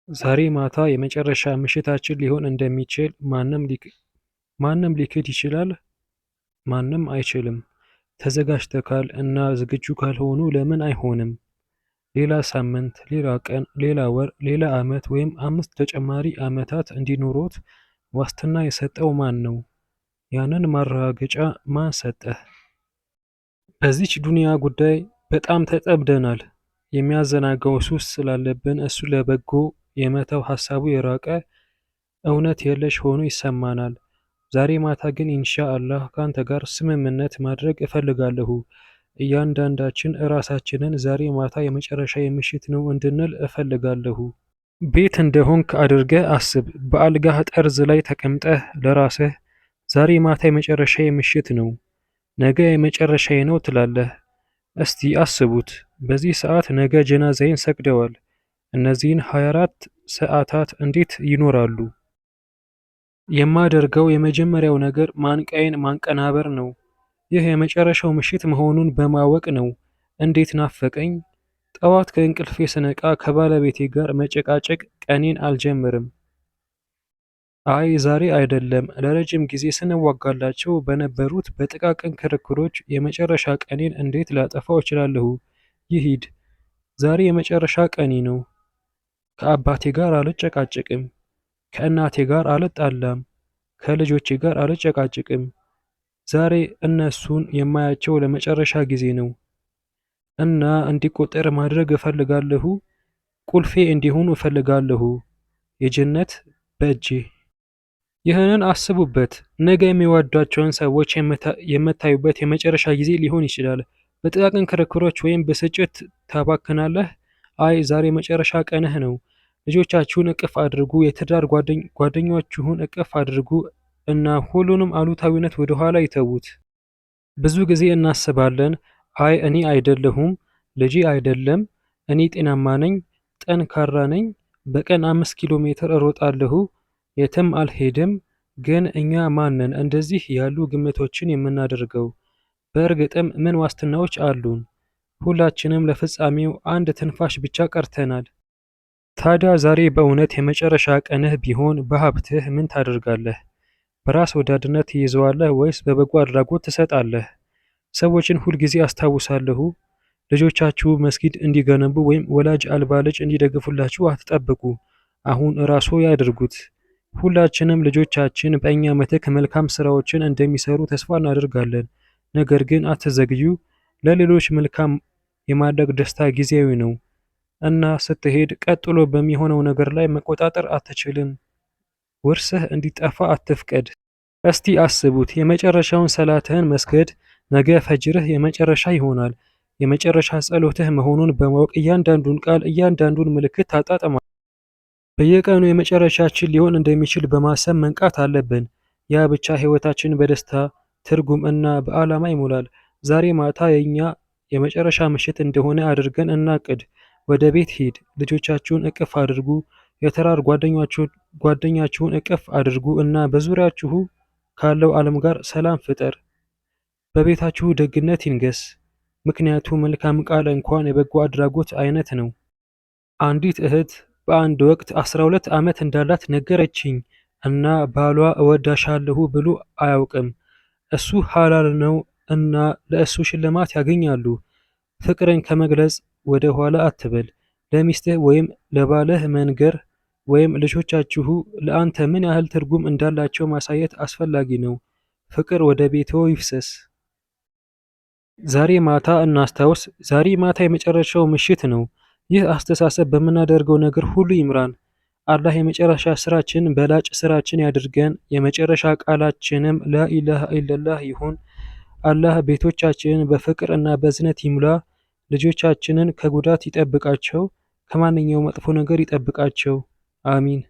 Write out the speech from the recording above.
ዛሬ ማታ የመጨረሻ ምሽታችን ሊሆን እንደሚችል ማንም ሊክድ ይችላል? ማንም አይችልም። ተዘጋጅተካል እና ዝግጁ ካልሆኑ ለምን አይሆንም? ሌላ ሳምንት፣ ሌላ ቀን፣ ሌላ ወር፣ ሌላ ዓመት ወይም 5 ተጨማሪ ዓመታት እንዲኖሮት ዋስትና የሰጠው ማን ነው? ያንን ማረጋገጫ ማን ሰጠህ? በዚች ዱንያ ጉዳይ በጣም ተጠምደናል። የሚያዘናጋው ሱስ ስላለብን እሱ ለበጎ የመተው ሐሳቡ የራቀ እውነት የለሽ ሆኖ ይሰማናል። ዛሬ ማታ ግን ኢንሻአላህ ካንተ ጋር ስምምነት ማድረግ እፈልጋለሁ። እያንዳንዳችን እራሳችንን ዛሬ ማታ የመጨረሻዬ ምሽት ነው እንድንል እፈልጋለሁ። ቤት እንደሆንክ አድርገህ አስብ። በአልጋህ ጠርዝ ላይ ተቀምጠህ ለራስህ ዛሬ ማታ የመጨረሻዬ ምሽት ነው፣ ነገ የመጨረሻዬ ነው ትላለህ። እስቲ አስቡት፣ በዚህ ሰዓት ነገ ጀናዛዬን ሰግደዋል። እነዚህን 24 ሰዓታት እንዴት ይኖራሉ? የማደርገው የመጀመሪያው ነገር ማንቂያዬን ማቀናበር ነው። ይህ የመጨረሻው ምሽት መሆኑን በማወቅ ነው። እንዴት ናፈቀኝ! ጠዋት ከእንቅልፌ ስነቃ ከባለቤቴ ጋር መጨቃጨቅ ቀኔን አልጀምርም። አይ ዛሬ አይደለም፣ ለረጅም ጊዜ ስንዋጋላቸው በነበሩት በጥቃቅን ክርክሮች የመጨረሻ ቀኔን እንዴት ላጠፋው እችላለሁ? ይሂድ፣ ዛሬ የመጨረሻ ቀኔ ነው። ከአባቴ ጋር አልጨቃጨቅም፣ ከእናቴ ጋር አልጣላም፣ ከልጆቼ ጋር አልጨቃጨቅም። ዛሬ እነሱን የማያቸው ለመጨረሻ ጊዜ ነው እና እንዲቆጠር ማድረግ እፈልጋለሁ። ቁልፌ እንዲሆኑ እፈልጋለሁ። የጀነት በእጄ። ይህንን አስቡበት። ነገ የሚወዷቸውን ሰዎች የምታዩበት የመጨረሻ ጊዜ ሊሆን ይችላል። በጥቃቅን ክርክሮች ወይም ብስጭት ታባክናለህ? አይ ዛሬ የመጨረሻ ቀንህ ነው። ልጆቻችሁን እቅፍ አድርጉ፣ የትዳር ጓደኛችሁን እቅፍ አድርጉ እና ሁሉንም አሉታዊነት ወደ ኋላ ይተዉት። ብዙ ጊዜ እናስባለን፣ አይ እኔ አይደለሁም፣ ልጄ አይደለም፣ እኔ ጤናማ ነኝ፣ ጠንካራ ነኝ፣ በቀን 5 ኪሎ ሜትር እሮጣለሁ፣ የትም አልሄድም። ግን እኛ ማንን እንደዚህ ያሉ ግምቶችን የምናደርገው? በእርግጥም ምን ዋስትናዎች አሉን? ሁላችንም ለፍጻሜው አንድ ትንፋሽ ብቻ ቀርተናል። ታዲያ ዛሬ በእውነት የመጨረሻ ቀንህ ቢሆን በሀብትህ ምን ታደርጋለህ? በራስ ወዳድነት ትይዘዋለህ ወይስ በበጎ አድራጎት ትሰጣለህ? ሰዎችን ሁልጊዜ አስታውሳለሁ። ልጆቻችሁ መስጊድ እንዲገነቡ ወይም ወላጅ አልባ ልጅ እንዲደግፉላችሁ አትጠብቁ። አሁን ራስዎ ያድርጉት። ሁላችንም ልጆቻችን በእኛ ምትክ መልካም ስራዎችን እንደሚሰሩ ተስፋ እናደርጋለን። ነገር ግን አትዘግዩ። ለሌሎች መልካም የማድረግ ደስታ ጊዜያዊ ነው እና ስትሄድ ቀጥሎ በሚሆነው ነገር ላይ መቆጣጠር አትችልም። ውርስህ እንዲጠፋ አትፍቀድ። እስቲ አስቡት፣ የመጨረሻውን ሰላትህን መስገድ ነገ ፈጅርህ የመጨረሻ ይሆናል። የመጨረሻ ጸሎትህ መሆኑን በማወቅ እያንዳንዱን ቃል፣ እያንዳንዱን ምልክት ታጣጥማለህ። በየቀኑ የመጨረሻችን ሊሆን እንደሚችል በማሰብ መንቃት አለብን። ያ ብቻ ህይወታችንን በደስታ ትርጉም እና በዓላማ ይሞላል። ዛሬ ማታ የእኛ የመጨረሻ ምሽት እንደሆነ አድርገን እናቅድ። ወደ ቤት ሂድ፣ ልጆቻችሁን እቅፍ አድርጉ፣ የተራር ጓደኛችሁን እቅፍ አድርጉ እና በዙሪያችሁ ካለው ዓለም ጋር ሰላም ፍጠር። በቤታችሁ ደግነት ይንገስ፣ ምክንያቱም መልካም ቃል እንኳን የበጎ አድራጎት አይነት ነው። አንዲት እህት በአንድ ወቅት 12 ዓመት እንዳላት ነገረችኝ እና ባሏ እወዳሻለሁ ብሎ አያውቅም። እሱ ሐላል ነው እና ለእሱ ሽልማት ያገኛሉ። ፍቅርን ከመግለጽ ወደ ኋላ አትበል። ለሚስትህ ወይም ለባልህ መንገር ወይም ልጆቻችሁ ለአንተ ምን ያህል ትርጉም እንዳላቸው ማሳየት አስፈላጊ ነው። ፍቅር ወደ ቤትዎ ይፍሰስ። ዛሬ ማታ እናስታውስ፣ ዛሬ ማታ የመጨረሻው ምሽት ነው። ይህ አስተሳሰብ በምናደርገው ነገር ሁሉ ይምራን። አላህ የመጨረሻ ስራችን በላጭ ስራችን ያድርገን። የመጨረሻ ቃላችንም ላኢላሃ ኢለላህ ይሁን። አላህ ቤቶቻችንን በፍቅር እና በእዝነት ይሙላ። ልጆቻችንን ከጉዳት ይጠብቃቸው፣ ከማንኛውም መጥፎ ነገር ይጠብቃቸው። አሚን።